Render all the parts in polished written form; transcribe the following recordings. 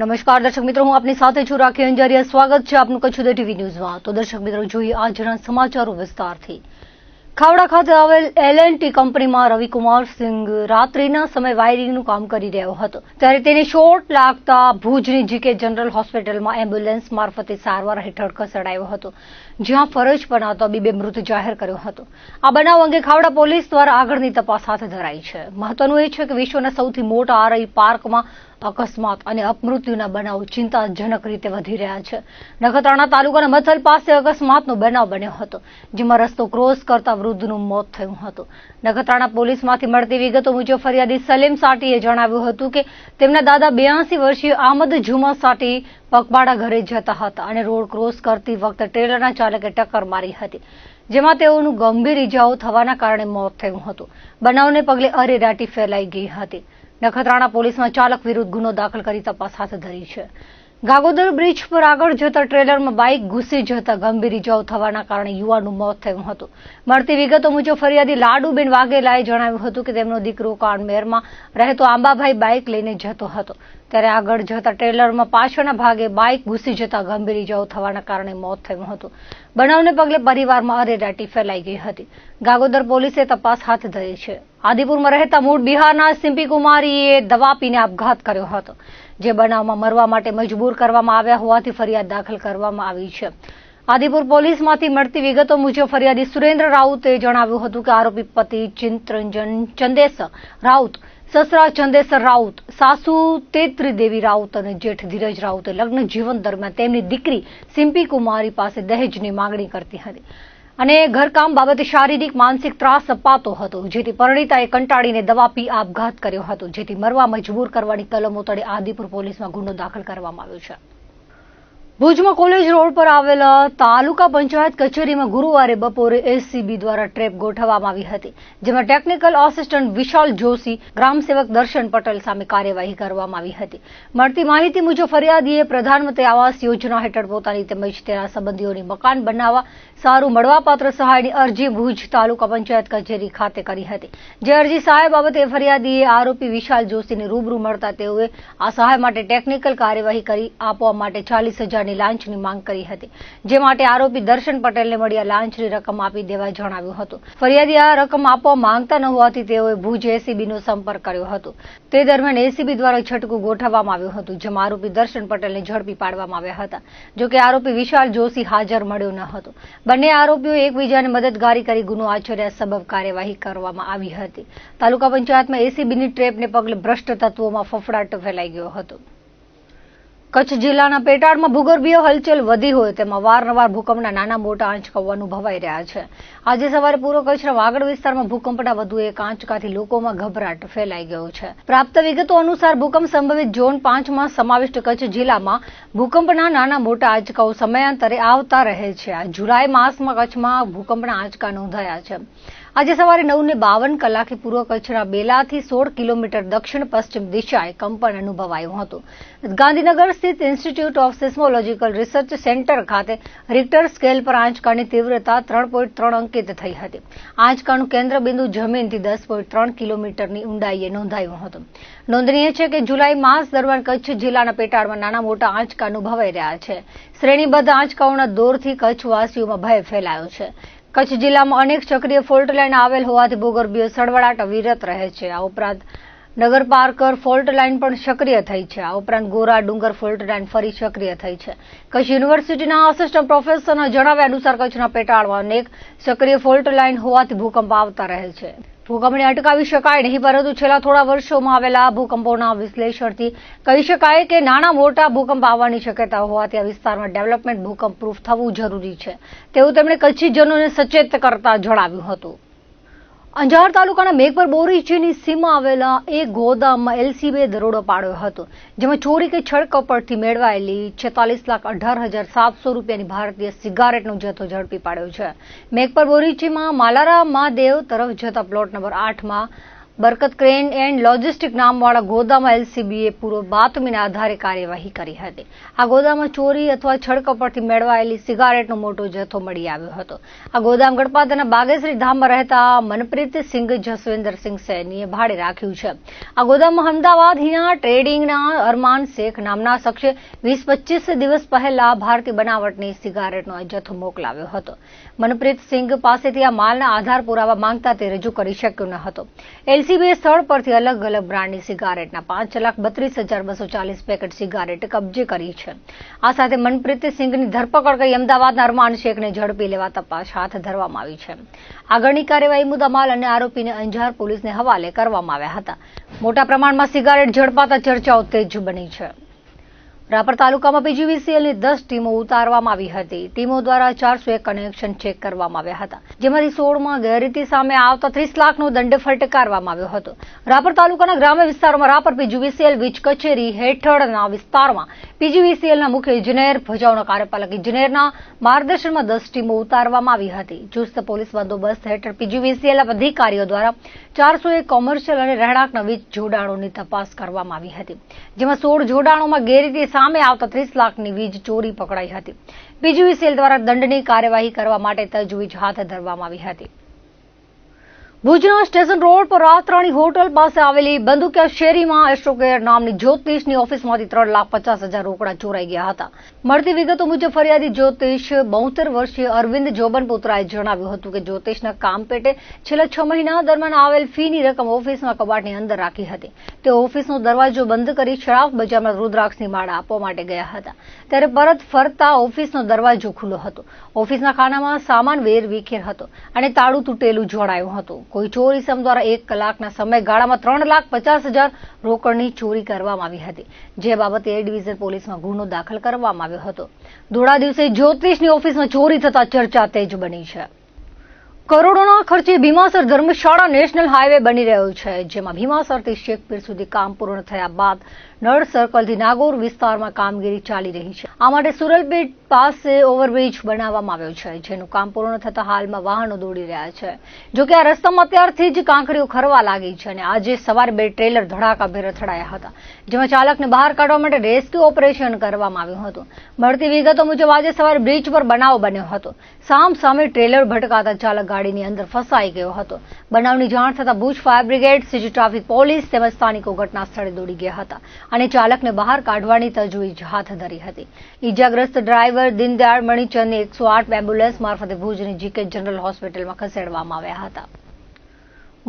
નમસ્કાર દર્શક મિત્રો, હું આપની સાથે છું રાખી અંજારિયા. સ્વાગત છે આપનું કચ્છ ઉદય ટીવી ન્યૂઝમાં. તો દર્શક મિત્રો, જોઈએ આજના સમાચારો વિસ્તારથી. ખાવડા ખાતે આવેલ L&T કંપનીમાં રવિકુમાર સિંઘ રાત્રિના સમયે વાયરિંગનું કામ કરી રહ્યો હતો, ત્યારે તેને શોર્ટ લાગતા ભુજની GK જનરલ હોસ્પિટલમાં એમ્બ્યુલન્સ મારફતે સારવાર હેઠળ ખસેડાયો હતો, જ્યાં ફરજ પરના તબીબે મૃત જાહેર કર્યો હતો. આ બનાવ અંગે ખાવડા પોલીસ દ્વારા આગળની તપાસ હાથ ધરાઈ છે. મહત્વનું એ છે કે વિશ્વના સૌથી મોટા RI પાર્કમાં અકસ્માત અને અપમૃત્યુના બનાવો ચિંતાજનક રીતે વધી રહ્યા છે. નખત્રાણા તાલુકાના મથલ પાસે અકસ્માતનો બનાવ બન્યો હતો, જેમાં રસ્તો ક્રોસ કરતા વૃદ્ધનું મોત થયું હતું. નખત્રાણા પોલીસમાંથી મળતી વિગતો મુજબ ફરિયાદી સલીમ સાટીએ જણાવ્યું હતું કે તેમના દાદા 82 વર્ષીય આમદ જુમા સાટી પગપાળા ઘરે જતા હતા અને રોડ ક્રોસ કરતી વખતે ટ્રેલરના ચાલકે ટક્કર મારી હતી, જેમાં તેઓનું ગંભીર ઇજાઓ થવાના કારણે મોત થયું હતું. બનાવને પગલે અરેરાટી ફેલાઈ ગઈ હતી. નખત્રાણા પોલીસમાં ચાલક વિરુદ્ધ ગુનો દાખલ કરી તપાસ હાથ ધરી છે. ગાગોદર બ્રિજ પર આગળ જતા ટ્રેલરમાં બાઇક ઘૂસી જતા ગંભીર ઇજાઓ થવાના કારણે યુવાનનું મોત થયું હતું. મળતી વિગતો મુજબ ફરિયાદી લાડુબેન વાઘેલાએ જણાવ્યું હતું કે તેમનો દીકરો કાનમેરમાં રહેતો આંબાભાઈ બાઇક લઈને જતો હતો, ત્યારે આગળ જતા ટ્રેલરમાં પાછળના ભાગે બાઇક ઘૂસી જતા ગંભીર ઇજાઓ થવાના કારણે મોત થયું હતું. બનાવને પગલે પરિવારમાં અરેરાટી ફેલાઈ ગઈ હતી. ગાગોદર પોલીસે તપાસ હાથ ધરી છે. આદિપુરમાં રહેતા મૂળ બિહારના સિમ્પી કુમારીએ દવા પીને આપઘાત કર્યો હતો, જે બનાવમાં મરવા માટે મજબૂર કરવામાં આવ્યા હોવાથી ફરિયાદ દાખલ કરવામાં આવી છે. આદિપુર પોલીસમાંથી મળતી વિગતો મુજબ ફરિયાદી સુરેન્દ્ર રાઉતે જણાવ્યું હતું કે આરોપી પતિ ચિંતરંજન ચંદેસર રાઉત, સસરા ચંદેસર રાઉત, સાસુ તેત્રી દેવી રાઉત અને જેઠ ધીરજ રાઉતે લગ્ન જીવન દરમિયાન તેમની દીકરી સિમ્પી કુમારી પાસે દહેજની માંગણી કરતી હતી અને ઘરકામ બાબતે શારીરિક માનસિક ત્રાસ અપાતો હતો, જેથી પરિણીતાએ કંટાળીને દવા પી આપઘાત કર્યો હતો, જેથી મરવા મજબૂર કરવાની કલમો તળે આદિપુર પોલીસમાં ગુનો દાખલ કરવામાં આવ્યો છે. ભુજમાં કોલેજ રોડ પર આવેલા તાલુકા પંચાયત કચેરીમાં ગુરુવારે બપોરે SCB દ્વારા ટ્રેપ ગોઠવવામાં આવી હતી, જેમાં ટેકનિકલ આસિસ્ટન્ટ વિશાલ જોશી, ગ્રામસેવક દર્શન પટેલ સામે કાર્યવાહી કરવામાં આવી હતી. મળતી માહિતી મુજબ ફરિયાદીએ પ્રધાનમંત્રી આવાસ યોજના હેઠળ પોતાની તેમજ તેના સંબંધીઓની મકાન બનાવવા સારું મળવાપાત્ર સહાયની અરજી ભુજ તાલુકા પંચાયત કચેરી ખાતે કરી હતી. જે અરજી સહાય બાબતે ફરિયાદીએ આરોપી વિશાલ જોશીને રૂબરૂ મળતા તેઓએ આ સહાય માટે ટેકનિકલ કાર્યવાહી કરી આપવા માટે 40,000 લાંચની માંગ કરી હતી, જે માટે આરોપી દર્શન પટેલને મળી આ લાંચની રકમ આપી દેવા જણાવ્યું હતું. ફરિયાદી આ રકમ આપવા માંગતા ન હોવાથી તેઓએ ભુજ SCBનો સંપર્ક કર્યો હતો. તે દરમિયાન SCB દ્વારા છટકું ગોઠવવામાં આવ્યું હતું, જેમાં આરોપી દર્શન પટેલને ઝડપી પાડવામાં આવ્યા હતા. જોકે આરોપી વિશાલ જોશી હાજર મળ્યો ન હતો. બંને આરોપીઓ એકબીજાને મદદગારી કરી ગુનો આચર્યા સબબ કાર્યવાહી કરવામાં આવી હતી. તાલુકા પંચાયતમાં SCBની ટ્રેપને પગલે ભ્રષ્ટ તત્વોમાં ફફડાટ ફેલાઈ ગયો હતો. કચ્છ જિલ્લાના પેટાળમાં ભૂગર્ભીય હલચલ વધી હોય તેમાં વારંવાર ભૂકંપના નાના મોટા આંચકાઓ અનુભવાઈ રહ્યા છે. આજે સવારે પૂર્વ કચ્છના વાગડ વિસ્તારમાં ભૂકંપના વધુ એક આંચકાથી લોકોમાં ગભરાટ ફેલાઈ ગયો છે. પ્રાપ્ત વિગતો અનુસાર ભૂકંપ સંભવિત ઝોન 5માં સમાવિષ્ટ કચ્છ જિલ્લામાં ભૂકંપના નાના મોટા આંચકાઓ સમયાંતરે આવતા રહે છે. આ જુલાઈ માસમાં કચ્છમાં ભૂકંપના આંચકા નોંધાયા છે. આજે સવારે 9:52 કલાકે પૂર્વ કચ્છના બેલાથી 16 કિલોમીટર દક્ષિણ પશ્ચિમ દિશાએ કંપન અનુભવાયું હતું. ગાંધીનગર સ્થિત institute of seismological research centre ખાતે રિક્ટર સ્કેલ પર આંચકાની તીવ્રતા 3.3 અંકિત થઈ હતી. આંચકાનું કેન્દ્રબિંદુ જમીનથી 10.3 કિલોમીટરની ઊંડાઈએ નોંધાયું હતું. નોંધનીય છે કે જુલાઈ માસ દરમિયાન કચ્છ જિલ્લાના પેટાળમાં નાના મોટા આંચકા અનુભવાઈ રહ્યા છે. શ્રેણીબદ્ધ આંચકાઓના દોરથી કચ્છવાસીઓમાં ભય ફેલાયો છે. કચ્છ જિલ્લામાં અનેક સક્રિય ફોલ્ટ લાઇન આવેલ હોવાથી ભૂગર્ભીય સળવળાટ અવિરત રહે છે. આ ઉપરાંત નગરપાર્કર ફોલ્ટ લાઇન પણ સક્રિય થઈ છે. આ ઉપરાંત ગોરા ડુંગર ફોલ્ટ લાઇન ફરી સક્રિય થઈ છે. કચ્છ યુનિવર્સિટીના આસિસ્ટન્ટ પ્રોફેસરના જણાવ્યા અનુસાર કચ્છના પેટાળમાં અનેક સક્રિય ફોલ્ટ લાઇન હોવાથી ભૂકંપ આવતા રહે છે. ભૂકંપને અટકાવી શકાય નહીં, પરંતુ છેલ્લા થોડા વર્ષોમાં આવેલા ભૂકંપોના વિશ્લેષણથી કહી શકાય કે નાના મોટા ભૂકંપ આવવાની શક્યતા હોવાથી આ વિસ્તારમાં ડેવલપમેન્ટ ભૂકંપ પ્રૂફ થવું જરૂરી છે, તેવું તેમણે કચ્છીજનોને સચેત કરતા જણાવ્યું હતું. અંજાર તાલુકાના મેઘપર બોરીચીની સીમા આવેલા એક ગોદામમાં LCBએ દરોડો પાડ્યો હતો, જેમાં ચોરી કે છળકપટથી મેળવાયેલી 46,18,700 રૂપિયાની ભારતીય સિગારેટનો જથ્થો ઝડપી પાડ્યો છે. મેઘપર બોરીચીમાં માલારા મહાદેવ તરફ જતા પ્લોટ નંબર 8માં બરકત ક્રેન એન્ડ લોજિસ્ટિક નામવાળા ગોદામમાં એલસીબીએ પૂર્વ બાતમીના આધારે કાર્યવાહી કરી હતી. આ ગોદામમાં ચોરી અથવા છળકપટથી મેળવાયેલી સિગારેટનો મોટો જથ્થો મળી આવ્યો હતો. આ ગોદામ ગણપાતાના બાગેશ્રી ધામમાં રહેતા મનપ્રીત સિંઘ જસવિંદરસિંહ સૈનીએ ભાડે રાખ્યું છે. આ ગોદામમાં અમદાવાદ હિના ટ્રેડિંગના અરમાન શેખ નામના શખ્સે 20-25 દિવસ પહેલા ભારતીય બનાવટની સિગારેટનો આ જથ્થો મોકલાવ્યો હતો. મનપ્રીત સિંઘ પાસેથી આ માલના આધાર પુરાવા માંગતા તે રજૂ કરી શક્યો ન હતો. એલસીબીએ સ્થળ પરથી અલગ અલગ બ્રાન્ડની સિગારેટના 5,32,240 પેકેટ સિગારેટ કબજે કરી છે. આ સાથે મનપ્રીત સિંઘની ધરપકડ કરી અમદાવાદના અરમાન શેખને ઝડપી લેવા તપાસ હાથ ધરવામાં આવી છે. આગળની કાર્યવાહી મુદ્દામાલ અને આરોપીને અંજાર પોલીસને હવાલે કરવામાં આવ્યા હતા. મોટા પ્રમાણમાં સિગારેટ ઝડપાતા ચર્ચાઓ તેજ બની છે. રાપર તાલુકામાં પીજીવીસીએલની 10 ટીમો ઉતારવામાં આવી હતી. ટીમો દ્વારા 401 કનેક્શન ચેક કરવામાં આવ્યા હતા, જેમાંથી 16માં ગેરરીતિ સામે આવતા 30 લાખનો દંડ ફટકારવામાં આવ્યો હતો. રાપર તાલુકાના ગ્રામ્ય વિસ્તારોમાં રાપર પીજીવીસીએલ વીજ કચેરી હેઠળના વિસ્તારમાં પીજીવીસીએલના મુખ્ય ઇજનેર, ભચાઉના કાર્યપાલક ઇજનેરના માર્ગદર્શનમાં 10 ટીમો ઉતારવામાં આવી હતી. ચુસ્ત પોલીસ બંદોબસ્ત હેઠળ પીજીવીસીએલના અધિકારીઓ દ્વારા 401 કોમર્શિયલ અને રહેણાંકના વીજ જોડાણોની તપાસ કરવામાં આવી હતી, જેમાં 16 જોડાણોમાં ગેરરીતિ સામે આવતા 30 લાખની વીજ ચોરી પકડાઈ હતી. પીજીવીસીએલ દ્વારા દંડની કાર્યવાહી કરવા માટે તજવીજ હાથ ધરવામાં આવી હતી. ભુજના સ્ટેશન રોડ પર રાતરાણી હોટલ પાસે આવેલી બંદુકિયા શેરીમાં એસ્ટ્રોકેર નામની જ્યોતિષની ઓફિસમાંથી 3,50,000 રોકડા ચોરાઈ ગયા હતા. મળતી વિગતો મુજબ ફરિયાદી જ્યોતિષ 72 વર્ષીય અરવિંદ જોબનપુત્રાએ જણાવ્યું હતું કે જ્યોતિષના કામ પેટે છેલ્લા 6 મહિના દરમિયાન આવેલ ફીની રકમ ઓફિસના કબાટની અંદર રાખી હતી. તે ઓફિસનો દરવાજો બંધ કરી શરાફ બજારમાં રુદ્રાક્ષની માળા આપવા માટે ગયા હતા. ત્યારે પરત ફરતા ઓફિસનો દરવાજો ખુલ્લો હતો. ઓફિસના ખાનામાં સામાન વેર વિખેર હતો અને તાળું તૂટેલું જોડાયું હતું. કોઈ ચોર ઇસમ દ્વારા 1 કલાકના સમયગાળામાં 3,50,000 રોકડની ચોરી કરવામાં આવી હતી, જે બાબતે એ ડિવિઝન પોલીસમાં ગુનો દાખલ કરવામાં આવ્યો હતો. ધોળા દિવસે જ્યોતિષની ઓફિસમાં ચોરી થતા ચર્ચા તેજ બની છે. કરોડોના ખર્ચે ભીમાસર ધર્મશાળા નેશનલ હાઈવે બની રહ્યો છે, જેમાં ભીમાસરથી શેખપીર સુધી કામ પૂર્ણ થયા બાદ નળ સર્કલથી નાગોર વિસ્તારમાં કામગીરી ચાલી રહી છે. આ માટે સુરલપેટ પાસે ઓવરબ્રિજ બનાવવામાં આવ્યો છે, જેનું કામ પૂર્ણ થતા હાલમાં વાહનો દોડી રહ્યા છે. જોકે આ રસ્તામાં અત્યારથી જ કાંકરીઓ ખરવા લાગી છે અને આજે સવારે 2 ટ્રેલર ધડાકાભેર અથડાયા હતા, જેમાં ચાલકને બહાર કાઢવા માટે રેસ્ક્યુ ઓપરેશન કરવામાં આવ્યું હતું. મળતી વિગતો મુજબ આજે સવારે બ્રિજ પર બનાવ બન્યો હતો. સામ સામે ટ્રેલર ભટકાતા ચાલક ગાડીની અંદર ફસાઈ ગયો હતો. બનાવની જાણ થતા Bhuj fire brigade, CG traffic police તેમજ સ્થાનિકો ઘટના સ્થળે દોડી ગયા હતા અને ચાલકને બહાર કાઢવાની તજવીજ હાથ ધરી હતી. ઈજાગ્રસ્ત ડ્રાઈવર દીનદયાળ મણિચંદને 108 એમ્બ્યુલન્સ મારફતે ભુજની જીકે જનરલ હોસ્પિટલમાં ખસેડવામાં આવ્યા હતા.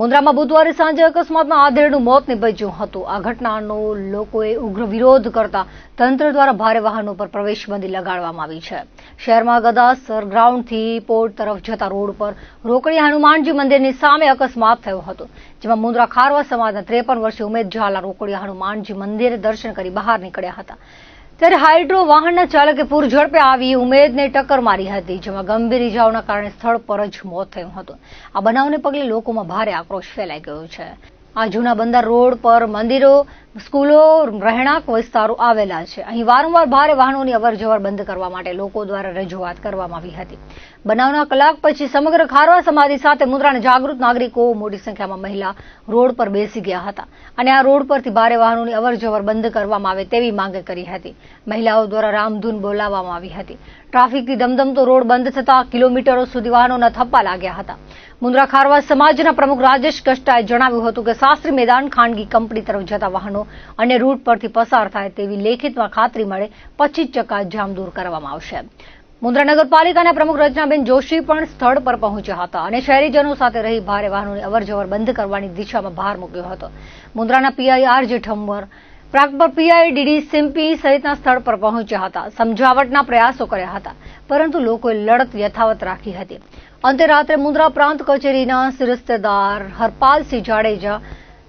મુન્દ્રામાં બુધવારે સાંજે અકસ્માતમાં આધેડનું મોત નીપજ્યું હતું. આ ઘટનાનો લોકોએ ઉગ્ર વિરોધ કરતા તંત્ર દ્વારા ભારે વાહનો પર પ્રવેશબંધી લગાડવામાં આવી છે. શહેરમાં ગદાસર ગ્રાઉન્ડથી પોર્ટ તરફ જતા રોડ પર રોકડિયા હનુમાનજી મંદિરની સામે અકસ્માત થયો હતો, જેમાં મુન્દ્રા ખારવા સમાજના 53 વર્ષીય ઉમેદ ઝાલા રોકડિયા હનુમાનજી મંદિરે દર્શન કરી બહાર નીકળ્યા હતા. ત્યારે હાઇડ્રો વાહનના ચાલકે પૂર ઝડપે આવી ઉમેદને ટક્કર મારી હતી, જેમાં ગંભીર ઇજાઓના કારણે સ્થળ પર જ મોત થયું હતું. આ બનાવને પગલે લોકોમાં ભારે આક્રોશ ફેલાઈ ગયો છે. આ જૂના બંદર રોડ પર મંદિરો, સ્કૂલો, રહેણાંક વિસ્તારો આવેલા છે. અહીં વારંવાર ભારે વાહનોની અવરજવર બંધ કરવા માટે લોકો દ્વારા રજૂઆત કરવામાં આવી હતી. બનાવના કલાક પછી સમગ્ર ખારવા સમાધિ સાથે મુન્દ્રાના જાગૃત નાગરિકો મોટી સંખ્યામાં મહિલા રોડ પર બેસી ગયા હતા અને આ રોડ પરથી ભારે વાહનોની અવરજવર બંધ કરવામાં આવે તેવી માંગ કરી હતી. મહિલાઓ દ્વારા રામધૂન બોલાવવામાં આવી હતી. ટ્રાફિકથી ધમધમતો રોડ બંધ થતા કિલોમીટરો સુધી વાહનોના થપ્પા લાગ્યા હતા. મુન્દ્રા ખારવા સમાજના પ્રમુખ રાજેશ કષ્ટાએ જણાવ્યું હતું કે શાસ્ત્રી મેદાન ખાનગી કંપની તરફ જતા વાહનો અને રૂટ પરથી પસાર થાય તેવી લેખિતમાં ખાતરી મળે પછી જ ચક્કાજામ દૂર કરવામાં આવશે. મુન્દ્રા નગરપાલિકાના પ્રમુખ રચનાબેન જોશી પણ સ્થળ પર પહોંચ્યા હતા અને શહેરીજનો સાથે રહી ભારે વાહનોની અવરજવર બંધ કરવાની દિશામાં ભાર મૂક્યો હતો. મુન્દ્રાના PI RJ Thammar, Pragpar PI DD Simpi સહિતના સ્થળ પર પહોંચ્યા હતા. સમજાવટના પ્રયાસો કર્યા હતા, પરંતુ લોકોએ લડત યથાવત રાખી હતી. અંતે રાત્રે મુન્દ્રા પ્રાંત કચેરીના શિરસ્તેદાર હરપાલસિંહ જાડેજા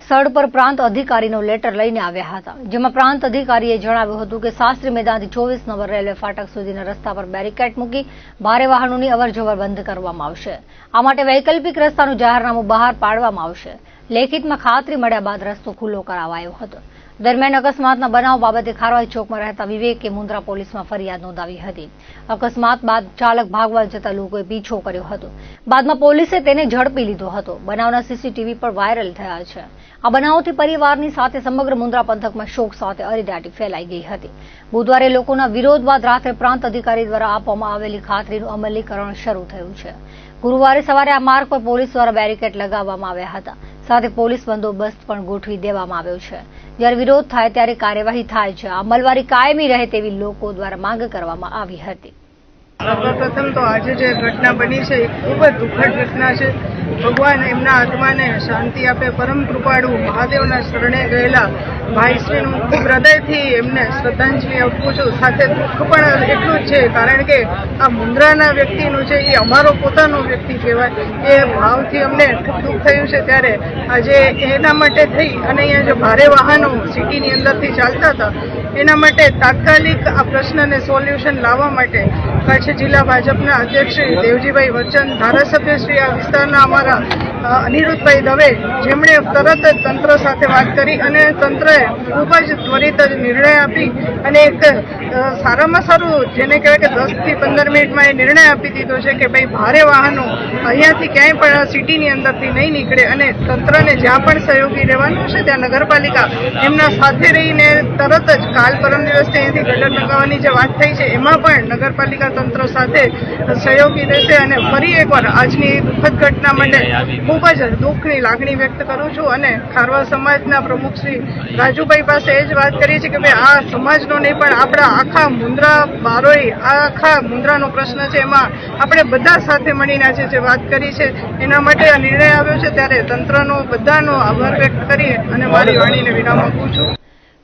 સ્થળ પર પ્રાંત અધિકારીનો લેટર લઈને આવ્યા હતા, જેમાં પ્રાંત અધિકારીએ જણાવ્યું હતું કે શાસ્ત્રી મેદાનથી 24 નંબર રેલવે ફાટક સુધીના રસ્તા પર બેરિકેડ મૂકી ભારે વાહનોની અવરજવર બંધ કરવામાં આવશે. આ માટે વૈકલ્પિક રસ્તાનું જાહેરનામું બહાર પાડવામાં આવશે. લેખિતમાં ખાતરી મળ્યા બાદ રસ્તો ખુલ્લો કરાવાયો હતો. દરમિયાન અકસ્માતના બનાવ બાબતે ખારવા ચોકમાં રહેતા વિવેકે મુન્દ્રા પોલીસમાં ફરિયાદ નોંધાવી હતી. અકસ્માત બાદ ચાલક ભાગવા જતા લોકોએ પીછો કર્યો હતો. બાદમાં પોલીસે તેને ઝડપી લીધો હતો. બનાવના સીસીટીવી પર વાયરલ થયા છે. આ બનાવથી પરિવારની સાથે સમગ્ર મુન્દ્રા પંથકમાં શોક સાથે અરેરાટી ફેલાઈ ગઈ હતી. બુધવારે લોકોના વિરોધ બાદ રાત્રે પ્રાંત અધિકારી દ્વારા આપવામાં આવેલી ખાતરીનું અમલીકરણ શરૂ થયું છે. ગુરુવારે સવારે આ માર્ગ પર પોલીસ દ્વારા બેરિકેડ લગાવવામાં આવ્યા હતા. સાથે પોલીસ બંદોબસ્ત પણ ગોઠવી દેવામાં આવ્યો છે. જ્યારે વિરોધ થાય ત્યારે કાર્યવાહી થાય છે. આ અમલવારી કાયમી રહે તેવી લોકો દ્વારા માંગ કરવામાં આવી હતી. સર્વપ્રથમ તો આજે જે ઘટના બની છે એ ખૂબ જ દુઃખદ ઘટના છે. ભગવાન એમના આત્માને શાંતિ આપે. પરમ કૃપાળુ મહાદેવના શરણે ગયેલા ભાઈશ્રીનું ખૂબ હૃદયથી એમને શ્રદ્ધાંજલિ આપું છું. સાથે દુઃખ પણ એટલું જ છે, કારણ કે આ મુન્દ્રાના વ્યક્તિનું છે એ અમારો પોતાનો વ્યક્તિ કહેવાય. એ ભાવથી અમને ખૂબ દુઃખ થયું છે. ત્યારે આજે એના માટે થઈ અને અહીંયા જે ભારે વાહનો સિટીની અંદરથી ચાલતા હતા એના માટે તાત્કાલિક આ પ્રશ્નને સોલ્યુશન લાવવા માટે કચ્છ જિલ્લા ભાજપના અધ્યક્ષ શ્રી દેવજીભાઈ વચ્ચન, ધારાસભ્ય શ્રી આ વિસ્તારના અમારા અનિરુદ્ધભાઈ દવે, જેમણે તરત જ તંત્ર સાથે વાત કરી અને તંત્રએ ખૂબ જ ત્વરિત નિર્ણય આપી અને એક સારામાં સારું જેને કહેવાય કે 10 થી 15 મિનિટમાં એ નિર્ણય આપી દીધો છે કે ભાઈ ભારે વાહનો અહીંયાથી ક્યાંય પણ સિટીની અંદરથી નહીં નીકળે અને તંત્રને જ્યાં પણ સહયોગી રહેવાનું છે ત્યાં નગરપાલિકા એમના સાથે રહીને તરત જ કાલ પરમ દિવસથી અહીંથી ગટર લગાવવાની જે વાત થઈ છે એમાં પણ નગરપાલિકા તંત્ર સાથે સહયોગી રહેશે. અને ફરી એકવાર આજની દુઃખદ ઘટના માટે ખૂબ જ દુઃખની લાગણી વ્યક્ત કરું છું અને ખારવા સમાજના પ્રમુખ શ્રી રાજુભાઈ પાસે એ જ વાત કરી છે કે ભાઈ આ સમાજનો નહીં પણ આપણા આખા મુન્દ્રા બારોઈ આ આખા મુન્દ્રાનો પ્રશ્ન છે, એમાં આપણે બધા સાથે મળીને આજે જે વાત કરી છે એના માટે આ નિર્ણય આવ્યો છે. ત્યારે તંત્રનો બધાનો આભાર વ્યક્ત કરી અને મારી વાણીને વિરામ આપું છું.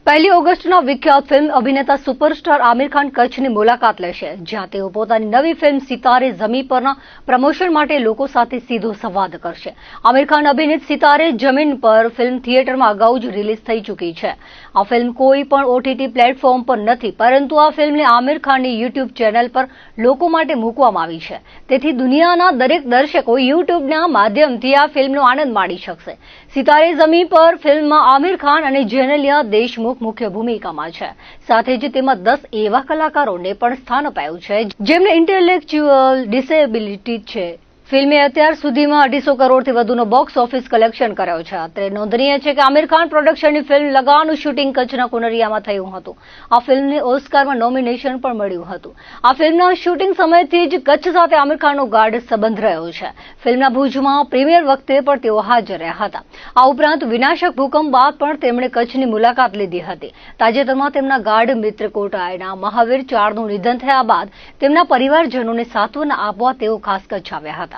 1 ઓગસ્ટના વિખ્યાત ફિલ્મ અભિનેતા સુપરસ્ટાર આમિર ખાન કચ્છની મુલાકાત લેશે, જ્યાં તેઓ પોતાની નવી ફિલ્મ સિતારે ઝમીન પરના પ્રમોશન માટે લોકો સાથે સીધો સંવાદ કરશે. આમિર ખાન અભિનીત સિતારે જમીન પર ફિલ્મ થિયેટરમાં અગાઉ જ રિલીઝ થઈ ચૂકી છે. આ ફિલ્મ કોઈ પણ ઓટીટી પ્લેટફોર્મ પર નથી, પરંતુ આ ફિલ્મને આમિર ખાનની યુટ્યુબ ચેનલ પર લોકો માટે મૂકવામાં આવી છે. તેથી દુનિયાના દરેક દર્શકો યુટ્યુબના માધ્યમથી આ ફિલ્મનો આનંદ માણી શકશે. સિતારે ઝમીન પર ફિલ્મમાં આમિર ખાન અને જેનેલિયા દેશમુખ મુખ્ય ભૂમિકામાં છે. સાથે જ તેમાં 10 એવા કલાકારોને પણ સ્થાન અપાયું છે જેમને ઇન્ટેલેક્ચ્યુઅલ ડિસેબિલિટી છે. ફિલ્મે અત્યાર સુધીમાં 250 કરોડથી વધુનો બોક્સ ઓફિસ કલેક્શન કર્યો છે. અત્રે નોંધનીય છે કે આમિર ખાન પ્રોડક્શનની ફિલ્મ લગાનનું શૂટિંગ કચ્છના કુનરિયામાં થયું હતું. આ ફિલ્મને ઓસ્કારમાં નોમિનેશન પણ મળ્યું હતું. આ ફિલ્મના શૂટિંગ સમયથી જ કચ્છ સાથે આમિર ખાનનો ગાઢ સંબંધ રહ્યો છે. ફિલ્મના ભુજમાં પ્રીમિયર વખતે પણ તેઓ હાજર રહ્યા હતા. આ ઉપરાંત વિનાશક ભૂકંપ બાદ પણ તેમણે કચ્છની મુલાકાત લીધી હતી. તાજેતરમાં તેમના ગાઢ મિત્ર કોટાયના મહાવીર ચારનું નિધન થયા બાદ તેમના પરિવારજનોને સાંત્વના આપવા તેઓ ખાસ કચ્છ આવ્યા હતા.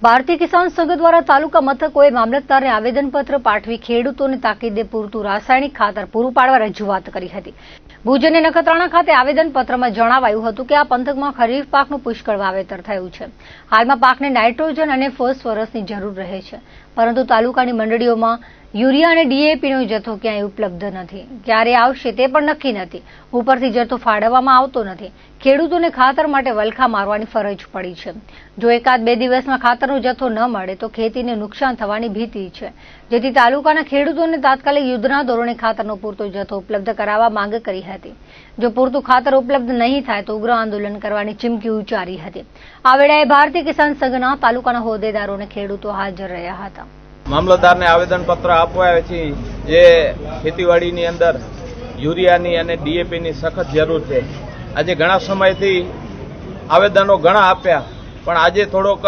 ભારતીય કિસાન સંઘ દ્વારા તાલુકા મથકોએ મામલતદારને આવેદનપત્ર પાઠવી ખેડૂતોને તાકીદે પૂરતું રાસાયણિક ખાતર પૂરું પાડવા રજૂઆત કરી હતી. ભુજ અને નખત્રાણા ખાતે આવેદનપત્રમાં જણાવાયું હતું કે આ પંથકમાં ખરીફ પાકનું પુષ્કળ વાવેતર થયું છે. હાલમાં પાકને નાઇટ્રોજન અને ફોસ્ફરસની જરૂર રહે છે, પરંતુ તાલુકાની મંડળીઓમાં યુરિયા અને ડીએપીનો જથ્થો ક્યાંય ઉપલબ્ધ નથી. ક્યારે આવશે તે પણ નક્કી નથી. ઉપરથી જથ્થો ફાળવવામાં આવતો નથી. ખેડૂતોને ખાતર માટે વલખા મારવાની ફરજ પડી છે. જો 1-2 દિવસમાં ખાતરનો જથ્થો ન મળે તો ખેતીને નુકસાન થવાની ભીતિ છે. જેથી તાલુકાના ખેડૂતોને તાત્કાલિક યુદ્ધના ધોરણે ખાતરનો પૂરતો જથ્થો ઉપલબ્ધ કરાવવા માંગ કરી હતી. જો પૂરતું ખાતર ઉપલબ્ધ નહીં થાય તો ઉગ્ર આંદોલન કરવાની ચીમકી ઉચ્ચારી હતી. આ વેળાએ ભારતીય કિસાન સંઘના તાલુકાના હોદ્દેદારો અને ખેડૂતો હાજર રહ્યા હતા. મામલતદારને આવેદનપત્ર આપવા છે જે ખેતીવાડીની અંદર યુરિયાની અને ડીએપીની સખત જરૂર છે. આજે ઘણા સમયથી આવેદનો ઘણા આપ્યા, પણ આજે થોડોક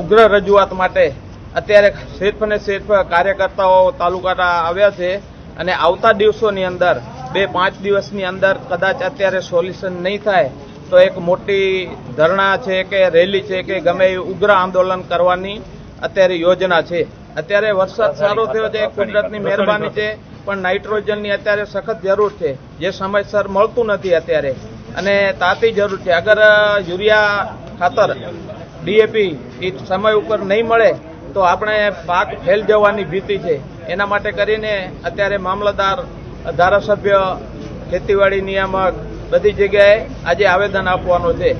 ઉગ્ર રજૂઆત માટે અત્યારે સિર્ફ અને સિર્ફ કાર્યકર્તાઓ તાલુકાના આવ્યા છે અને આવતા દિવસોની અંદર 2-5 દિવસની અંદર કદાચ અત્યારે સોલ્યુશન નહીં થાય તો એક મોટી ધરણા છે કે રેલી છે કે ગમે એ ઉગ્ર આંદોલન કરવાની અત્યારે યોજના છે. અત્યારે વરસાદ સારો થયો છે, કુદરતની મહેરબાની છે, પણ નાઇટ્રોજનની અત્યારે સખત જરૂર છે, જે સમયસર મળતું નથી અત્યારે અને તાતી જરૂર છે. અગર યુરિયા ખાતર ડીએપી એ સમય ઉપર નહીં મળે તો આપણે પાક ફેલ જવાની ભીતિ છે. એના માટે કરીને અત્યારે મામલતદાર, ધારાસભ્ય, ખેતીવાડી નિયામક બધી જગ્યાએ આજે આવેદન આપવાનું છે.